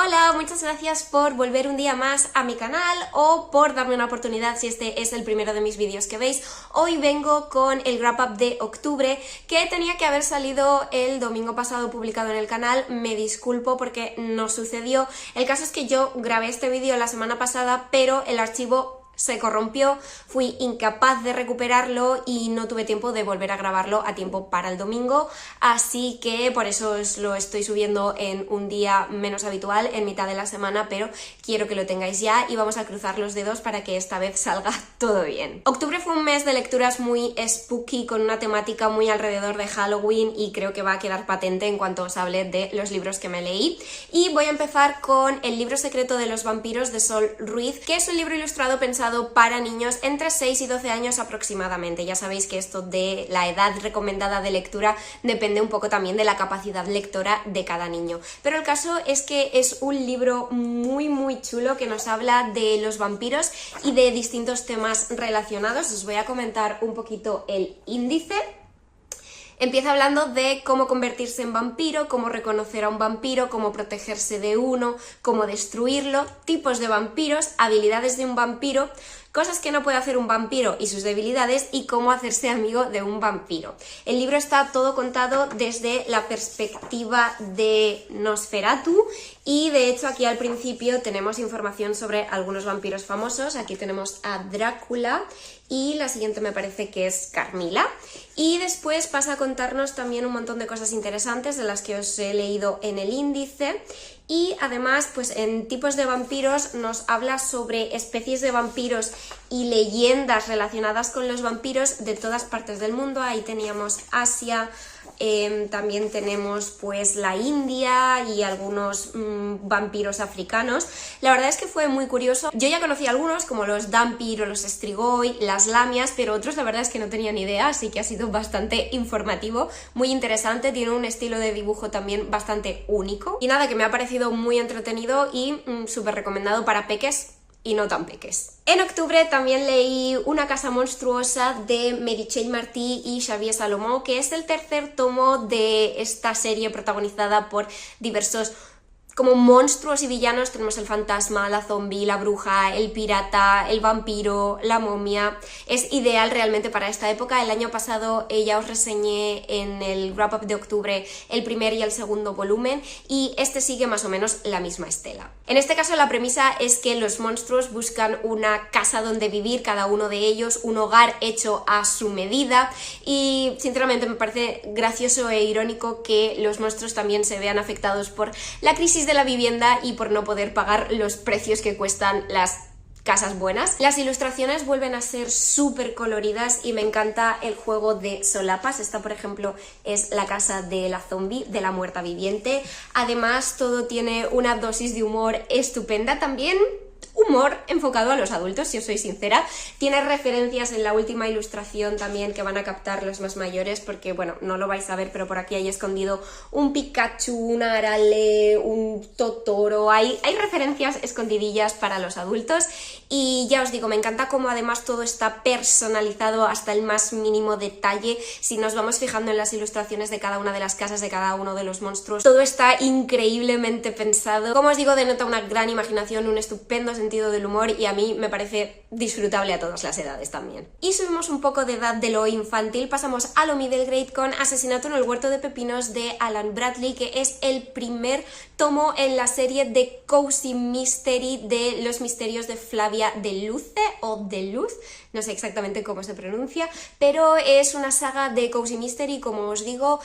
Hola, muchas gracias por volver un día más a mi canal o por darme una oportunidad si este es el primero de mis vídeos que veis. Hoy vengo con el wrap up de octubre que tenía que haber salido el domingo pasado publicado en el canal. Me disculpo porque no sucedió. El caso es que yo grabé este vídeo la semana pasada, pero el archivo se corrompió, fui incapaz de recuperarlo y no tuve tiempo de volver a grabarlo a tiempo para el domingo, así que por eso os lo estoy subiendo en un día menos habitual, en mitad de la semana, pero quiero que lo tengáis ya y vamos a cruzar los dedos para que esta vez salga todo bien. Octubre fue un mes de lecturas muy spooky, con una temática muy alrededor de Halloween y creo que va a quedar patente en cuanto os hable de los libros que me leí. Y voy a empezar con El libro secreto de los vampiros de Sol Ruiz, que es un libro ilustrado pensado para niños entre 6 y 12 años aproximadamente. Ya sabéis que esto de la edad recomendada de lectura depende un poco también de la capacidad lectora de cada niño. Pero el caso es que es un libro muy chulo que nos habla de los vampiros y de distintos temas relacionados. Os voy a comentar un poquito el índice. Empieza hablando de cómo convertirse en vampiro, cómo reconocer a un vampiro, cómo protegerse de uno, cómo destruirlo, tipos de vampiros, habilidades de un vampiro, cosas que no puede hacer un vampiro y sus debilidades y cómo hacerse amigo de un vampiro. El libro está todo contado desde la perspectiva de Nosferatu y de hecho aquí al principio tenemos información sobre algunos vampiros famosos. Aquí tenemos a Drácula y la siguiente me parece que es Carmila. Y después pasa a contarnos también un montón de cosas interesantes de las que os he leído en el índice. Y además, pues en tipos de vampiros nos habla sobre especies de vampiros y leyendas relacionadas con los vampiros de todas partes del mundo. Ahí teníamos Asia, también tenemos pues la India y algunos vampiros africanos. La verdad es que fue muy curioso. Yo ya conocí algunos como los Dhampir o los Strigoi, las Lamias, pero otros la verdad es que no tenía ni idea, así que ha sido bastante informativo, muy interesante, tiene un estilo de dibujo también bastante único. Y nada, que me ha parecido muy entretenido y súper recomendado para peques y no tan peques. En octubre también leí Una casa monstruosa de Meritxell Martí y Xavier Salomó, que es el tercer tomo de esta serie protagonizada por diversos como monstruos y villanos. Tenemos el fantasma, la zombie, la bruja, el pirata, el vampiro, la momia. Es ideal realmente para esta época. El año pasado ya os reseñé en el wrap up de octubre el primer y el segundo volumen y este sigue más o menos la misma estela. En este caso la premisa es que los monstruos buscan una casa donde vivir, cada uno de ellos, un hogar hecho a su medida, y sinceramente me parece gracioso e irónico que los monstruos también se vean afectados por la crisis de la vivienda y por no poder pagar los precios que cuestan las casas buenas. Las ilustraciones vuelven a ser súper coloridas y me encanta el juego de solapas. Esta, por ejemplo, es la casa de la zombie, de la muerta viviente. Además, todo tiene una dosis de humor estupenda también. Humor enfocado a los adultos, si os soy sincera. Tiene referencias en la última ilustración también que van a captar los más mayores, porque bueno, no lo vais a ver, pero por aquí hay escondido un Pikachu, un Arale, un Totoro. Hay referencias escondidillas para los adultos y ya os digo, me encanta cómo además todo está personalizado hasta el más mínimo detalle. Si nos vamos fijando en las ilustraciones de cada una de las casas, de cada uno de los monstruos, todo está increíblemente pensado. Como os digo, denota una gran imaginación, un estupendo sentido del humor y a mí me parece disfrutable a todas las edades también. Y subimos un poco de edad de lo infantil, pasamos a lo middle grade con Asesinato en el huerto de pepinos de Alan Bradley, que es el primer tomo en la serie de Cozy Mystery de los misterios de Flavia de Luce o de Luz, no sé exactamente cómo se pronuncia, pero es una saga de Cozy Mystery, como os digo,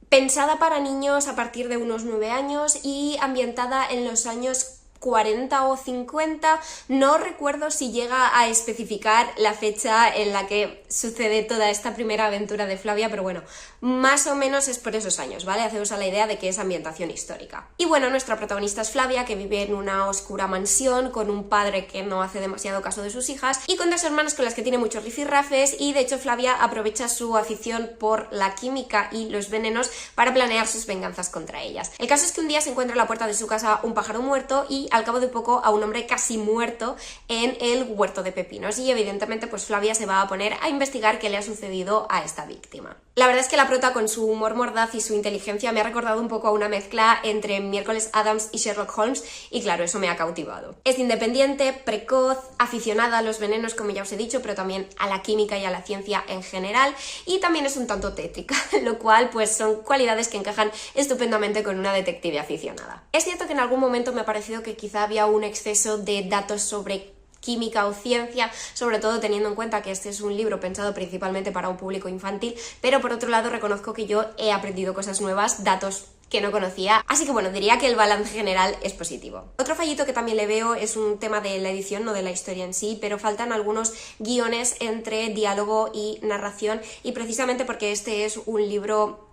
pensada para niños a partir de unos 9 años y ambientada en los años 40 o 50, no recuerdo si llega a especificar la fecha en la que sucede toda esta primera aventura de Flavia, pero bueno, más o menos es por esos años, ¿vale? Haceos a la idea de que es ambientación histórica. Y bueno, nuestra protagonista es Flavia, que vive en una oscura mansión con un padre que no hace demasiado caso de sus hijas y con dos hermanas con las que tiene muchos rifirrafes, y de hecho Flavia aprovecha su afición por la química y los venenos para planear sus venganzas contra ellas. El caso es que un día se encuentra en la puerta de su casa un pájaro muerto y al cabo de poco a un hombre casi muerto en el huerto de pepinos, y evidentemente pues Flavia se va a poner a investigar qué le ha sucedido a esta víctima. La verdad es que la prota, con su humor mordaz y su inteligencia, me ha recordado un poco a una mezcla entre Miércoles Addams y Sherlock Holmes, y claro, eso me ha cautivado. Es independiente, precoz, aficionada a los venenos, como ya os he dicho, pero también a la química y a la ciencia en general, y también es un tanto tétrica, lo cual pues son cualidades que encajan estupendamente con una detective aficionada. Es cierto que en algún momento me ha parecido que quizá había un exceso de datos sobre química o ciencia, sobre todo teniendo en cuenta que este es un libro pensado principalmente para un público infantil, pero por otro lado reconozco que yo he aprendido cosas nuevas, datos que no conocía, así que bueno, diría que el balance general es positivo. Otro fallito que también le veo es un tema de la edición, no de la historia en sí, pero faltan algunos guiones entre diálogo y narración, y precisamente porque este es un libro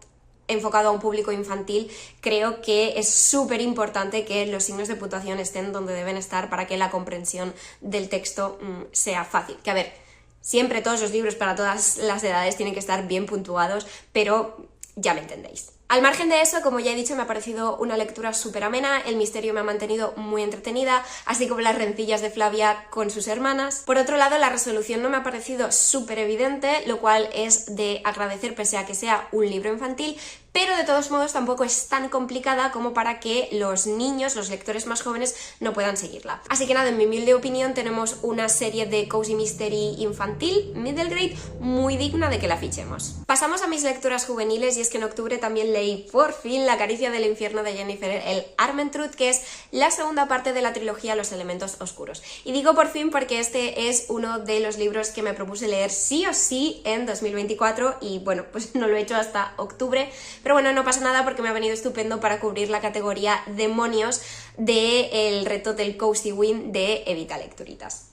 enfocado a un público infantil, creo que es súper importante que los signos de puntuación estén donde deben estar para que la comprensión del texto sea fácil. Que a ver, siempre todos los libros para todas las edades tienen que estar bien puntuados, pero ya me entendéis. Al margen de eso, como ya he dicho, me ha parecido una lectura súper amena, el misterio me ha mantenido muy entretenida, así como las rencillas de Flavia con sus hermanas. Por otro lado, la resolución no me ha parecido súper evidente, lo cual es de agradecer pese a que sea un libro infantil, pero de todos modos tampoco es tan complicada como para que los niños, los lectores más jóvenes, no puedan seguirla. Así que nada, en mi humilde opinión tenemos una serie de cozy mystery infantil, middle grade, muy digna de que la fichemos. Pasamos a mis lecturas juveniles, y es que en octubre también leí por fin La caricia del infierno de Jennifer L. Armentrout, que es la segunda parte de la trilogía Los elementos oscuros. Y digo por fin porque este es uno de los libros que me propuse leer sí o sí en 2024, y bueno, pues no lo he hecho hasta octubre. Pero bueno, no pasa nada porque me ha venido estupendo para cubrir la categoría demonios del reto del Cozy Win de Evita Lecturitas.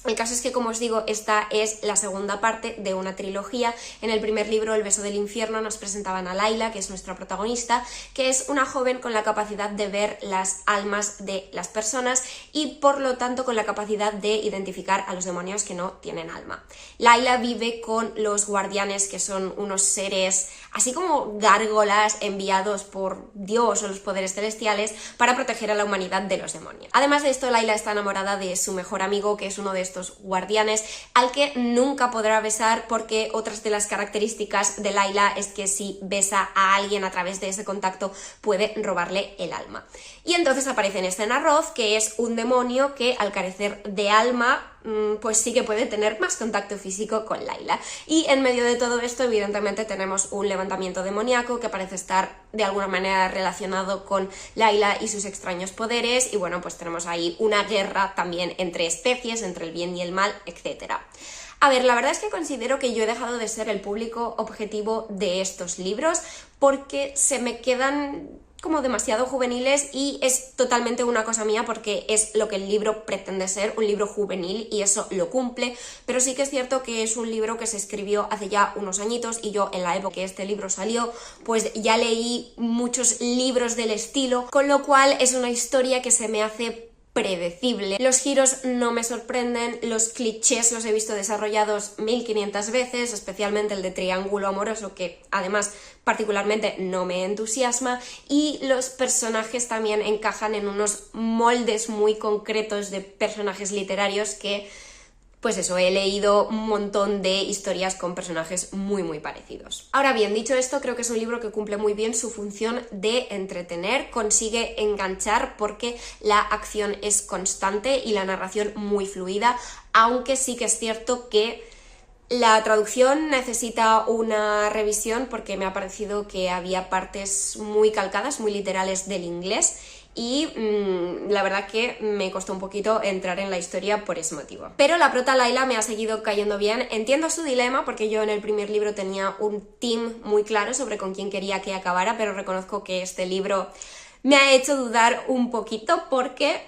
El caso es que, como os digo, esta es la segunda parte de una trilogía. En el primer libro, El beso del infierno, nos presentaban a Layla, que es nuestra protagonista, que es una joven con la capacidad de ver las almas de las personas y, por lo tanto, con la capacidad de identificar a los demonios que no tienen alma. Layla vive con los guardianes, que son unos seres así como gárgolas enviados por Dios o los poderes celestiales para proteger a la humanidad de los demonios. Además de esto, Layla está enamorada de su mejor amigo, que es uno de estos guardianes, al que nunca podrá besar, porque otras de las características de Layla es que si besa a alguien a través de ese contacto puede robarle el alma. Y entonces aparece en escena Roth, que es un demonio que, al carecer de alma, pues sí que puede tener más contacto físico con Layla. Y en medio de todo esto, evidentemente, tenemos un levantamiento demoníaco que parece estar de alguna manera relacionado con Layla y sus extraños poderes, y bueno, pues tenemos ahí una guerra también entre especies, entre el bien y el mal, etc. A ver, la verdad es que considero que yo he dejado de ser el público objetivo de estos libros porque se me quedan como demasiado juveniles, y es totalmente una cosa mía porque es lo que el libro pretende ser, un libro juvenil, y eso lo cumple, pero sí que es cierto que es un libro que se escribió hace ya unos añitos, y yo en la época que este libro salió pues ya leí muchos libros del estilo, con lo cual es una historia que se me hace predecible. Los giros no me sorprenden, los clichés los he visto desarrollados 1500 veces, especialmente el de triángulo amoroso, que además particularmente no me entusiasma, y los personajes también encajan en unos moldes muy concretos de personajes literarios que, pues eso, he leído un montón de historias con personajes muy parecidos. Ahora bien, dicho esto, creo que es un libro que cumple muy bien su función de entretener, consigue enganchar porque la acción es constante y la narración muy fluida, aunque sí que es cierto que la traducción necesita una revisión porque me ha parecido que había partes muy calcadas, muy literales del inglés, y la verdad que me costó un poquito entrar en la historia por ese motivo. Pero la prota Layla me ha seguido cayendo bien. Entiendo su dilema porque yo en el primer libro tenía un team muy claro sobre con quién quería que acabara, pero reconozco que este libro me ha hecho dudar un poquito porque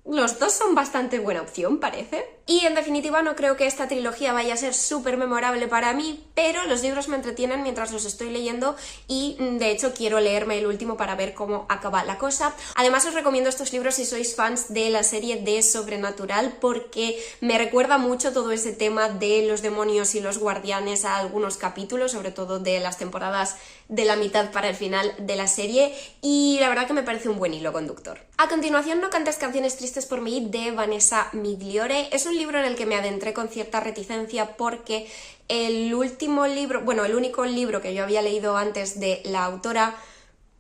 los dos son bastante buena opción, parece. Y en definitiva no creo que esta trilogía vaya a ser súper memorable para mí, pero los libros me entretienen mientras los estoy leyendo, y de hecho quiero leerme el último para ver cómo acaba la cosa. Además os recomiendo estos libros si sois fans de la serie de Sobrenatural, porque me recuerda mucho todo ese tema de los demonios y los guardianes a algunos capítulos, sobre todo de las temporadas de la mitad para el final de la serie, y la verdad que me parece un buen hilo conductor. A continuación, No cantes canciones tristes por mí, de Vanessa Migliore. Es un un libro en el que me adentré con cierta reticencia porque el último libro, bueno, el único libro que yo había leído antes de la autora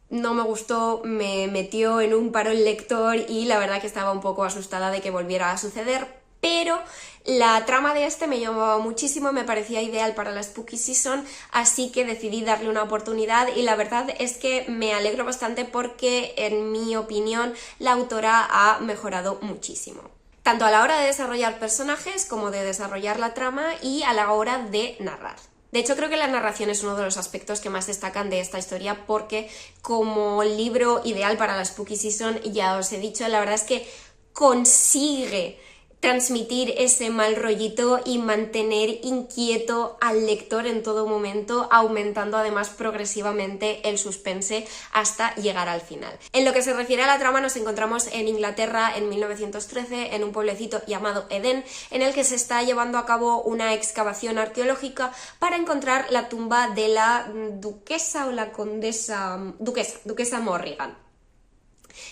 no me gustó, me metió en un parón lector y la verdad que estaba un poco asustada de que volviera a suceder, pero la trama de este me llamaba muchísimo, me parecía ideal para la Spooky Season, así que decidí darle una oportunidad y la verdad es que me alegro bastante porque, en mi opinión, la autora ha mejorado muchísimo. Tanto a la hora de desarrollar personajes como de desarrollar la trama y a la hora de narrar. De hecho, creo que la narración es uno de los aspectos que más destacan de esta historia porque, como libro ideal para la Spooky Season, ya os he dicho, la verdad es que consigue transmitir ese mal rollito y mantener inquieto al lector en todo momento, aumentando además progresivamente el suspense hasta llegar al final. En lo que se refiere a la trama, nos encontramos en Inglaterra en 1913, en un pueblecito llamado Eden, en el que se está llevando a cabo una excavación arqueológica para encontrar la tumba de la duquesa o la condesa... duquesa Morrigan.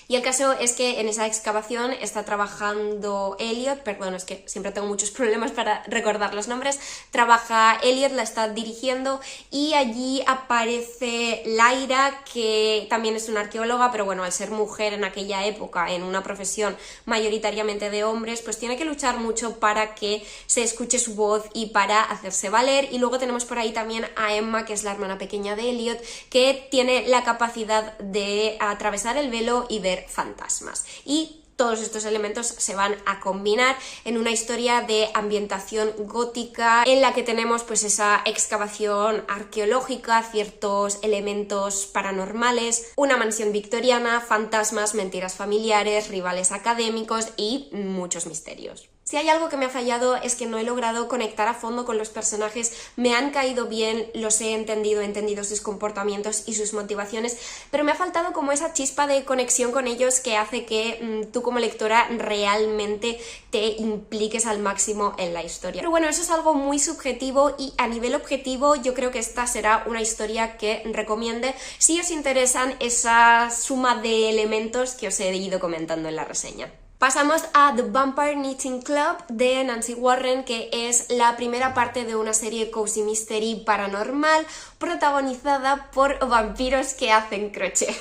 Y el caso es que en esa excavación está trabajando Elliot, perdón, es que siempre tengo muchos problemas para recordar los nombres, trabaja Elliot, la está dirigiendo y allí aparece Lyra, que también es una arqueóloga, pero bueno, al ser mujer en aquella época, en una profesión mayoritariamente de hombres, pues tiene que luchar mucho para que se escuche su voz y para hacerse valer. Y luego tenemos por ahí también a Emma, que es la hermana pequeña de Elliot, que tiene la capacidad de atravesar el velo y ver fantasmas. Y todos estos elementos se van a combinar en una historia de ambientación gótica en la que tenemos pues esa excavación arqueológica, ciertos elementos paranormales, una mansión victoriana, fantasmas, mentiras familiares, rivales académicos y muchos misterios. Si hay algo que me ha fallado es que no he logrado conectar a fondo con los personajes, me han caído bien, los he entendido sus comportamientos y sus motivaciones, pero me ha faltado como esa chispa de conexión con ellos que hace que tú como lectora realmente te impliques al máximo en la historia. Pero bueno, eso es algo muy subjetivo y a nivel objetivo yo creo que esta será una historia que recomiende si os interesan esa suma de elementos que os he ido comentando en la reseña. Pasamos a The Vampire Knitting Club de Nancy Warren, que es la primera parte de una serie cozy mystery paranormal protagonizada por vampiros que hacen crochet.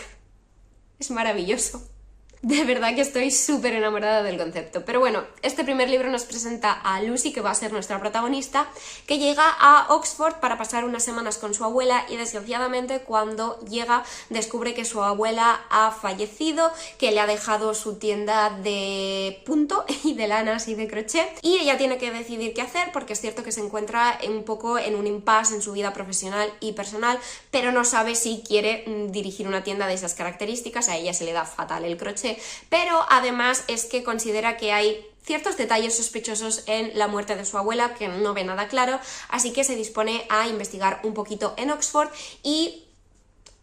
Es maravilloso. De verdad que estoy súper enamorada del concepto. Pero bueno, este primer libro nos presenta a Lucy, que va a ser nuestra protagonista, que llega a Oxford para pasar unas semanas con su abuela y desgraciadamente cuando llega descubre que su abuela ha fallecido, que le ha dejado su tienda de punto y de lanas y de crochet y ella tiene que decidir qué hacer porque es cierto que se encuentra un poco en un impasse en su vida profesional y personal, pero no sabe si quiere dirigir una tienda de esas características. A ella se le da fatal el crochet, pero además es que considera que hay ciertos detalles sospechosos en la muerte de su abuela que no ve nada claro, así que se dispone a investigar un poquito en Oxford y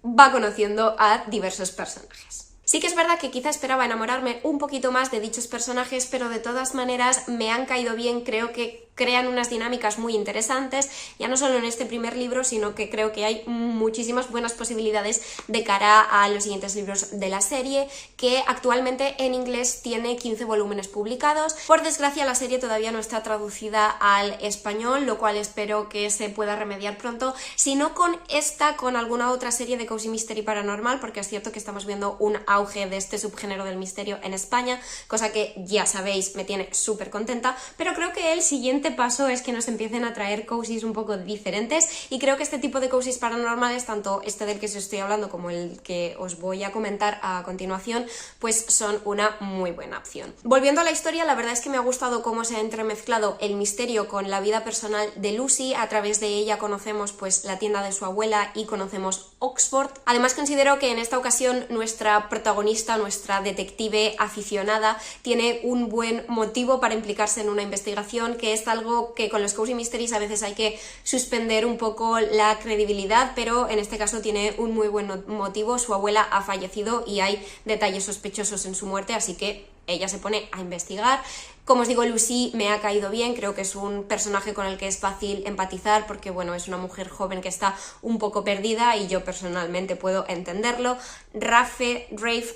va conociendo a diversos personajes. Sí que es verdad que quizá esperaba enamorarme un poquito más de dichos personajes, pero de todas maneras me han caído bien, creo que crean unas dinámicas muy interesantes, ya no solo en este primer libro, sino que creo que hay muchísimas buenas posibilidades de cara a los siguientes libros de la serie, que actualmente en inglés tiene 15 volúmenes publicados. Por desgracia la serie todavía no está traducida al español, lo cual espero que se pueda remediar pronto, si no con esta, con alguna otra serie de cozy mystery paranormal, porque es cierto que estamos viendo un auge de este subgénero del misterio en España, cosa que ya sabéis me tiene súper contenta, pero creo que el siguiente paso es que nos empiecen a traer cozies un poco diferentes y creo que este tipo de cozies paranormales, tanto este del que os estoy hablando como el que os voy a comentar a continuación, pues son una muy buena opción. Volviendo a la historia, la verdad es que me ha gustado cómo se ha entremezclado el misterio con la vida personal de Lucy. A través de ella conocemos pues la tienda de su abuela y conocemos Oxford. Además considero que en esta ocasión nuestra protagonista, nuestra detective aficionada, tiene un buen motivo para implicarse en una investigación, que es algo que con los cozy mysteries a veces hay que suspender un poco la credibilidad, pero en este caso tiene un muy buen motivo. Su abuela ha fallecido y hay detalles sospechosos en su muerte, así que ella se pone a investigar. Como os digo, Lucy me ha caído bien, creo que es un personaje con el que es fácil empatizar porque, bueno, es una mujer joven que está un poco perdida y yo personalmente puedo entenderlo. Rafe,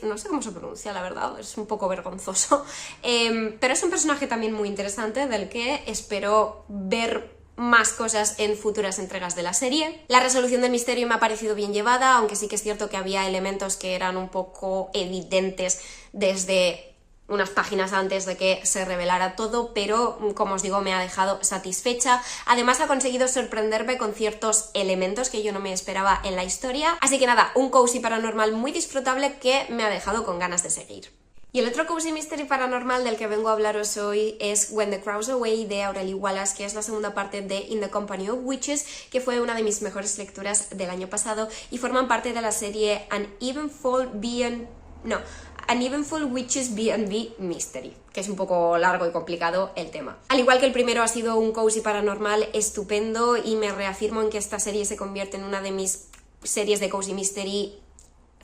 no sé cómo se pronuncia, la verdad, es un poco vergonzoso, pero es un personaje también muy interesante del que espero ver más cosas en futuras entregas de la serie. La resolución del misterio me ha parecido bien llevada, aunque sí que es cierto que había elementos que eran un poco evidentes desde unas páginas antes de que se revelara todo, pero como os digo, me ha dejado satisfecha. Además ha conseguido sorprenderme con ciertos elementos que yo no me esperaba en la historia, así que nada, un cozy paranormal muy disfrutable que me ha dejado con ganas de seguir. Y el otro cozy mystery paranormal del que vengo a hablaros hoy es When the Crows Away de Aurelie Wallace, que es la segunda parte de In the Company of Witches, que fue una de mis mejores lecturas del año pasado y forman parte de la serie An Eventful Witches B&B Mystery, que es un poco largo y complicado el tema. Al igual que el primero ha sido un cozy paranormal estupendo y me reafirmo en que esta serie se convierte en una de mis series de cozy mystery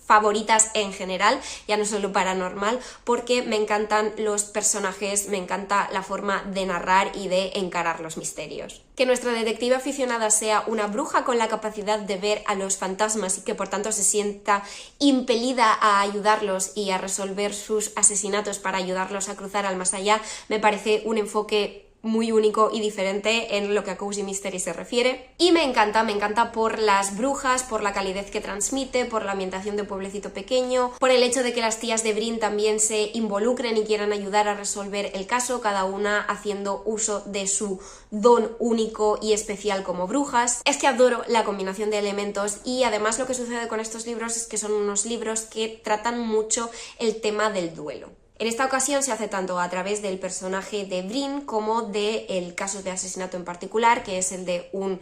favoritas en general, ya no solo paranormal, porque me encantan los personajes, me encanta la forma de narrar y de encarar los misterios. Que nuestra detective aficionada sea una bruja con la capacidad de ver a los fantasmas y que por tanto se sienta impelida a ayudarlos y a resolver sus asesinatos para ayudarlos a cruzar al más allá, me parece un enfoque muy único y diferente en lo que a cozy mystery se refiere, y me encanta por las brujas, por la calidez que transmite, por la ambientación de un pueblecito pequeño, por el hecho de que las tías de Brin también se involucren y quieran ayudar a resolver el caso, cada una haciendo uso de su don único y especial como brujas. Es que adoro la combinación de elementos y además lo que sucede con estos libros es que son unos libros que tratan mucho el tema del duelo. En esta ocasión se hace tanto a través del personaje de Brin como del caso de asesinato en particular, que es el de un...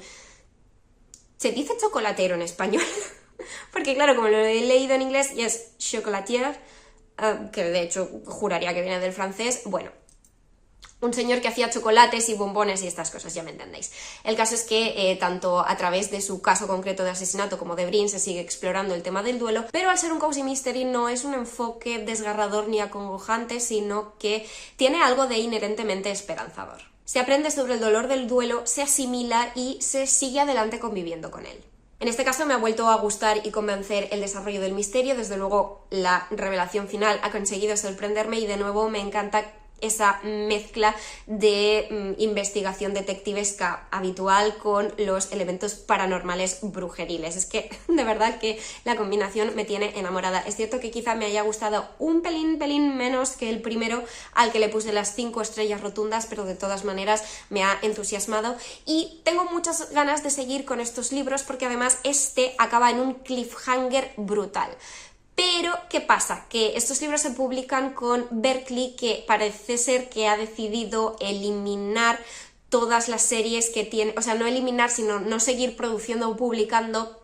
¿Se dice chocolatero en español? Porque claro, como lo he leído en inglés y es chocolatier, que de hecho juraría que viene del francés, bueno, un señor que hacía chocolates y bombones y estas cosas, ya me entendéis. El caso es que tanto a través de su caso concreto de asesinato como de Brin se sigue explorando el tema del duelo, pero al ser un cozy mystery no es un enfoque desgarrador ni acongojante, sino que tiene algo de inherentemente esperanzador. Se aprende sobre el dolor del duelo, se asimila y se sigue adelante conviviendo con él. En este caso me ha vuelto a gustar y convencer el desarrollo del misterio, desde luego la revelación final ha conseguido sorprenderme y de nuevo me encanta esa mezcla de investigación detectivesca habitual con los elementos paranormales brujeriles. Es que de verdad que la combinación me tiene enamorada. Es cierto que quizá me haya gustado un pelín menos que el primero, al que le puse las 5 estrellas rotundas, pero de todas maneras me ha entusiasmado y tengo muchas ganas de seguir con estos libros porque además este acaba en un cliffhanger brutal. Pero, ¿qué pasa? Que estos libros se publican con Berkley, que parece ser que ha decidido eliminar todas las series que tiene, o sea, no eliminar, sino no seguir produciendo o publicando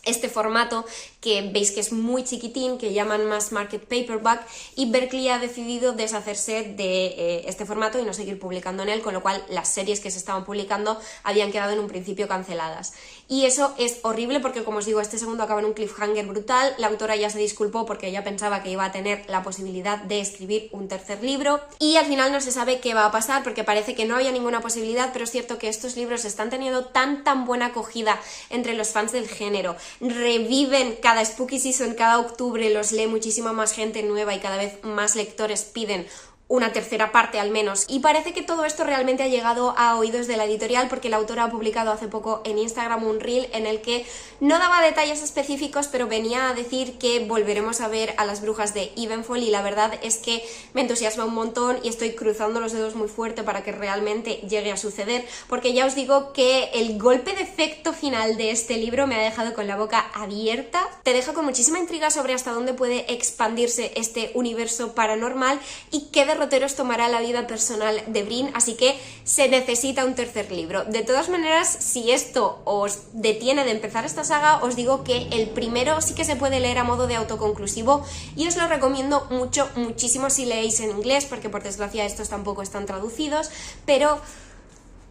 este formato que veis que es muy chiquitín, que llaman mass market paperback, y Berkley ha decidido deshacerse de este formato y no seguir publicando en él, con lo cual las series que se estaban publicando habían quedado en un principio canceladas. Y eso es horrible porque, como os digo, este segundo acaba en un cliffhanger brutal. La autora ya se disculpó porque ella pensaba que iba a tener la posibilidad de escribir un tercer libro y al final no se sabe qué va a pasar porque parece que no había ninguna posibilidad, pero es cierto que estos libros están teniendo tan buena acogida entre los fans del género, reviven cada Spooky Season, cada octubre los lee muchísima más gente nueva y cada vez más lectores piden una tercera parte al menos, y parece que todo esto realmente ha llegado a oídos de la editorial porque la autora ha publicado hace poco en Instagram un reel en el que no daba detalles específicos, pero venía a decir que volveremos a ver a las brujas de Evenfall, y la verdad es que me entusiasma un montón y estoy cruzando los dedos muy fuerte para que realmente llegue a suceder, porque ya os digo que el golpe de efecto final de este libro me ha dejado con la boca abierta, te deja con muchísima intriga sobre hasta dónde puede expandirse este universo paranormal y qué derroteros tomará la vida personal de Brin, así que se necesita un tercer libro. De todas maneras, si esto os detiene de empezar esta saga, os digo que el primero sí que se puede leer a modo de autoconclusivo y os lo recomiendo muchísimo si leéis en inglés, porque por desgracia estos tampoco están traducidos, pero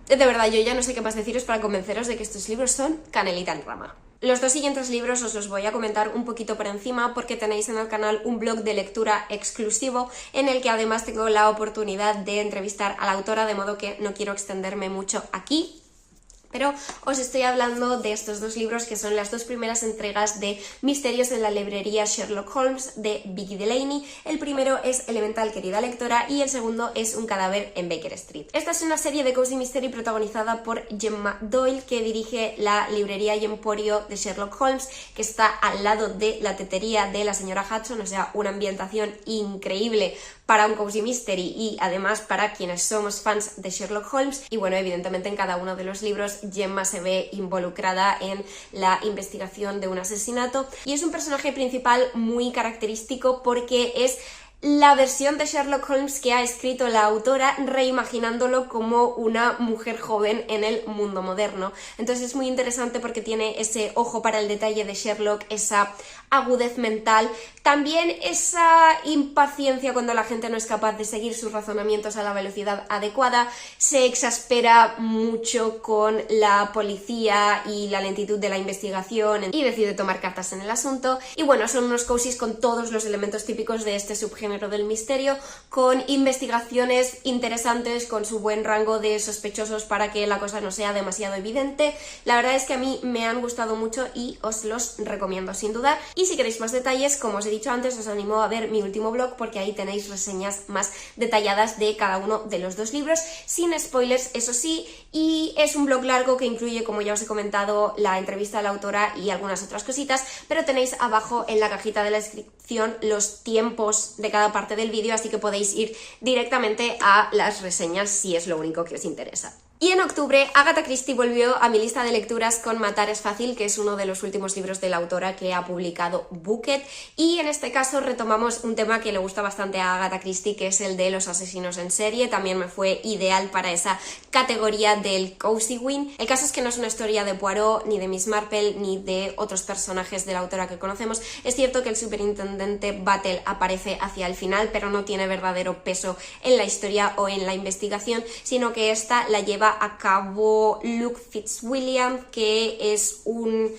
de verdad yo ya no sé qué más deciros para convenceros de que estos libros son canelita en rama. Los dos siguientes libros os los voy a comentar un poquito por encima porque tenéis en el canal un blog de lectura exclusivo en el que además tengo la oportunidad de entrevistar a la autora, de modo que no quiero extenderme mucho aquí. Pero os estoy hablando de estos dos libros que son las dos primeras entregas de Misterios en la librería Sherlock Holmes de Vicky Delaney. El primero es Elemental, querida lectora, y el segundo es Un cadáver en Baker Street. Esta es una serie de cozy mystery protagonizada por Gemma Doyle, que dirige la librería y emporio de Sherlock Holmes, que está al lado de la tetería de la señora Hudson, o sea, una ambientación increíble para un cozy mystery y además para quienes somos fans de Sherlock Holmes. Y bueno, evidentemente en cada uno de los libros Gemma se ve involucrada en la investigación de un asesinato y es un personaje principal muy característico porque es la versión de Sherlock Holmes que ha escrito la autora reimaginándolo como una mujer joven en el mundo moderno. Entonces es muy interesante porque tiene ese ojo para el detalle de Sherlock, esa agudez mental, también esa impaciencia cuando la gente no es capaz de seguir sus razonamientos a la velocidad adecuada, se exaspera mucho con la policía y la lentitud de la investigación y decide tomar cartas en el asunto. Y bueno, son unos cozies con todos los elementos típicos de este subgénero del misterio, con investigaciones interesantes, con su buen rango de sospechosos para que la cosa no sea demasiado evidente. La verdad es que a mí me han gustado mucho y os los recomiendo sin duda. Y si queréis más detalles, como os he dicho antes, os animo a ver mi último blog porque ahí tenéis reseñas más detalladas de cada uno de los dos libros, sin spoilers, eso sí, y es un blog largo que incluye, como ya os he comentado, la entrevista a la autora y algunas otras cositas, pero tenéis abajo en la cajita de la descripción los tiempos de cada parte del vídeo, así que podéis ir directamente a las reseñas si es lo único que os interesa. Y en octubre, Agatha Christie volvió a mi lista de lecturas con Matar es fácil, que es uno de los últimos libros de la autora que ha publicado Booked, y en este caso retomamos un tema que le gusta bastante a Agatha Christie, que es el de los asesinos en serie. También me fue ideal para esa categoría del Cozy Win. El caso es que no es una historia de Poirot, ni de Miss Marple, ni de otros personajes de la autora que conocemos. Es cierto que el superintendente Battle aparece hacia el final, pero no tiene verdadero peso en la historia o en la investigación, sino que esta la lleva a cabo Luke Fitzwilliam, que es un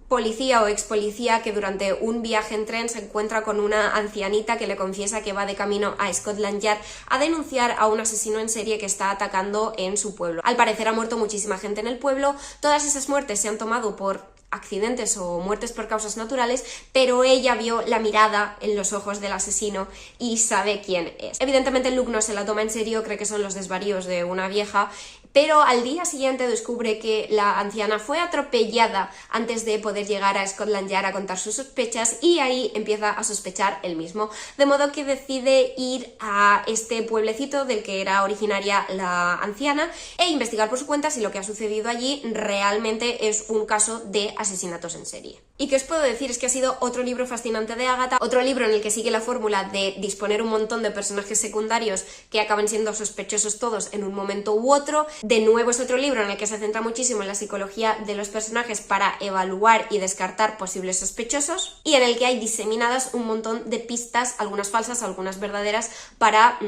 policía o ex policía que durante un viaje en tren se encuentra con una ancianita que le confiesa que va de camino a Scotland Yard a denunciar a un asesino en serie que está atacando en su pueblo. Al parecer ha muerto muchísima gente en el pueblo, todas esas muertes se han tomado por accidentes o muertes por causas naturales, pero ella vio la mirada en los ojos del asesino y sabe quién es. Evidentemente Luke no se la toma en serio, cree que son los desvaríos de una vieja, pero al día siguiente descubre que la anciana fue atropellada antes de poder llegar a Scotland Yard a contar sus sospechas, y ahí empieza a sospechar él mismo, de modo que decide ir a este pueblecito del que era originaria la anciana e investigar por su cuenta si lo que ha sucedido allí realmente es un caso de asesinatos en serie. ¿Y qué os puedo decir? Es que ha sido otro libro fascinante de Agatha, otro libro en el que sigue la fórmula de disponer un montón de personajes secundarios que acaban siendo sospechosos todos en un momento u otro. De nuevo es otro libro en el que se centra muchísimo en la psicología de los personajes para evaluar y descartar posibles sospechosos, y en el que hay diseminadas un montón de pistas, algunas falsas, algunas verdaderas, para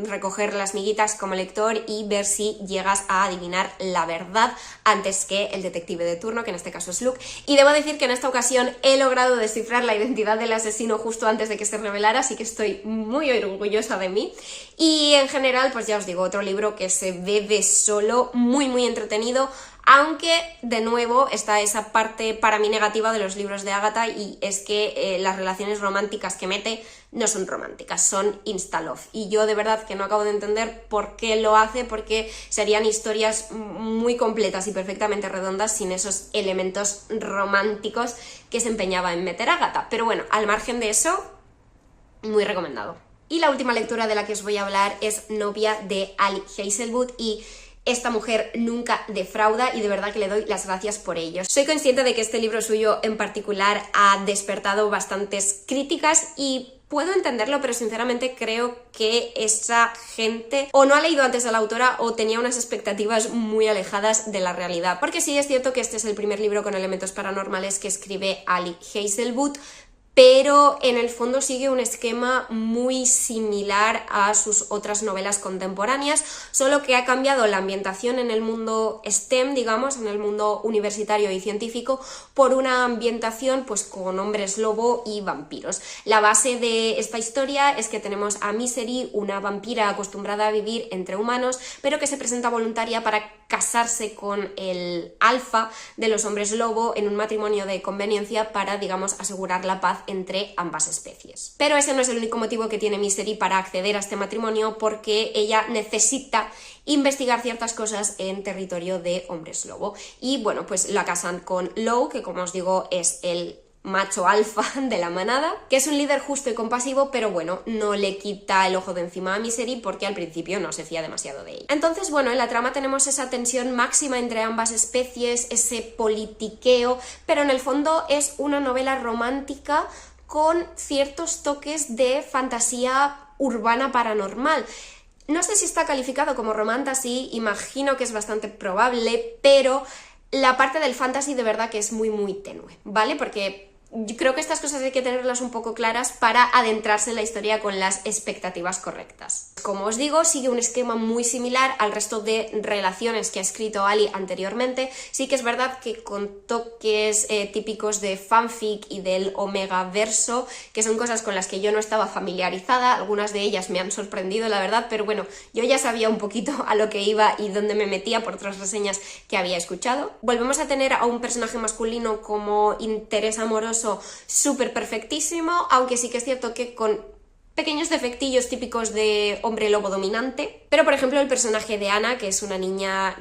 recoger las miguitas como lector y ver si llegas a adivinar la verdad antes que el detective de turno, que en este caso es Luke. Y debo decir que en esta ocasión he logrado descifrar la identidad del asesino justo antes de que se revelara, así que estoy muy orgullosa de mí. Y en general, pues ya os digo, otro libro que se bebe solo, muy entretenido, aunque de nuevo está esa parte para mí negativa de los libros de Agatha, y es que las relaciones románticas que mete no son románticas, son insta-love, y yo de verdad que no acabo de entender por qué lo hace, porque serían historias muy completas y perfectamente redondas sin esos elementos románticos que se empeñaba en meter Agatha. Pero bueno, al margen de eso, muy recomendado. Y la última lectura de la que os voy a hablar es Novia, de Ali Hazelwood, y esta mujer nunca defrauda y de verdad que le doy las gracias por ello. Soy consciente de que este libro suyo en particular ha despertado bastantes críticas y puedo entenderlo, pero sinceramente creo que esa gente o no ha leído antes a la autora o tenía unas expectativas muy alejadas de la realidad. Porque sí es cierto que este es el primer libro con elementos paranormales que escribe Ali Hazelwood, pero en el fondo sigue un esquema muy similar a sus otras novelas contemporáneas, solo que ha cambiado la ambientación en el mundo STEM, digamos, en el mundo universitario y científico, por una ambientación pues con hombres lobo y vampiros. La base de esta historia es que tenemos a Misery, una vampira acostumbrada a vivir entre humanos, pero que se presenta voluntaria para casarse con el alfa de los hombres lobo en un matrimonio de conveniencia para, digamos, asegurar la paz entre ambas especies. Pero ese no es el único motivo que tiene Misery para acceder a este matrimonio, porque ella necesita investigar ciertas cosas en territorio de hombres lobo. Y bueno, pues la casan con Lowe, que como os digo es el macho alfa de la manada, que es un líder justo y compasivo, pero bueno, no le quita el ojo de encima a Misery porque al principio no se fía demasiado de ella. Entonces, bueno, en la trama tenemos esa tensión máxima entre ambas especies, ese politiqueo, pero en el fondo es una novela romántica con ciertos toques de fantasía urbana paranormal. No sé si está calificado como romantasy, imagino que es bastante probable, pero la parte del fantasy de verdad que es muy tenue, ¿vale? Porque yo creo que estas cosas hay que tenerlas un poco claras para adentrarse en la historia con las expectativas correctas. Como os digo, sigue un esquema muy similar al resto de relaciones que ha escrito Ali anteriormente. Sí que es verdad que con toques típicos de fanfic y del Omega verso, que son cosas con las que yo no estaba familiarizada, algunas de ellas me han sorprendido, la verdad, pero bueno, yo ya sabía un poquito a lo que iba y dónde me metía por otras reseñas que había escuchado. Volvemos a tener a un personaje masculino como interés amoroso súper perfectísimo, aunque sí que es cierto que con pequeños defectillos típicos de hombre lobo dominante. Pero por ejemplo el personaje de Ana, que es una niña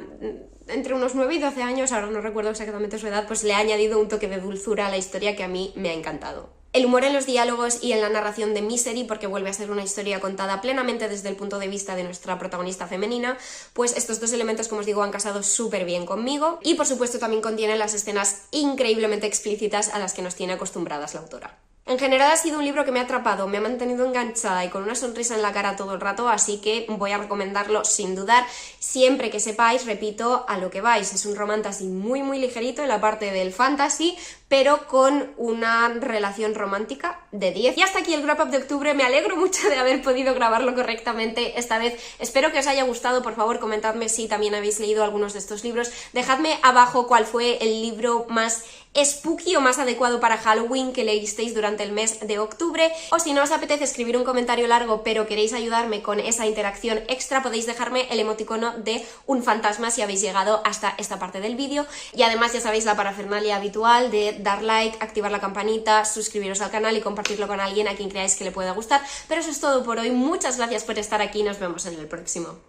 entre unos 9 y 12 años, ahora no recuerdo exactamente su edad, pues le ha añadido un toque de dulzura a la historia que a mí me ha encantado. El humor en los diálogos y en la narración de Misery, porque vuelve a ser una historia contada plenamente desde el punto de vista de nuestra protagonista femenina, pues estos dos elementos, como os digo, han casado súper bien conmigo. Y por supuesto también contiene las escenas increíblemente explícitas a las que nos tiene acostumbradas la autora. En general ha sido un libro que me ha atrapado, me ha mantenido enganchada y con una sonrisa en la cara todo el rato, así que voy a recomendarlo sin dudar. Siempre que sepáis, repito, a lo que vais. Es un romantasy muy ligerito en la parte del fantasy, pero con una relación romántica de 10. Y hasta aquí el wrap up de octubre. Me alegro mucho de haber podido grabarlo correctamente esta vez. Espero que os haya gustado. Por favor, comentadme si también habéis leído algunos de estos libros. Dejadme abajo cuál fue el libro más spooky o más adecuado para Halloween que leísteis durante el mes de octubre, o si no os apetece escribir un comentario largo pero queréis ayudarme con esa interacción extra, podéis dejarme el emoticono de un fantasma si habéis llegado hasta esta parte del vídeo. Y además ya sabéis la parafernalia habitual de dar like, activar la campanita, suscribiros al canal y compartirlo con alguien a quien creáis que le pueda gustar. Pero eso es todo por hoy, muchas gracias por estar aquí, nos vemos en el próximo.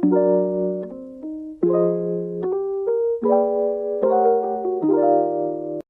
Thank you.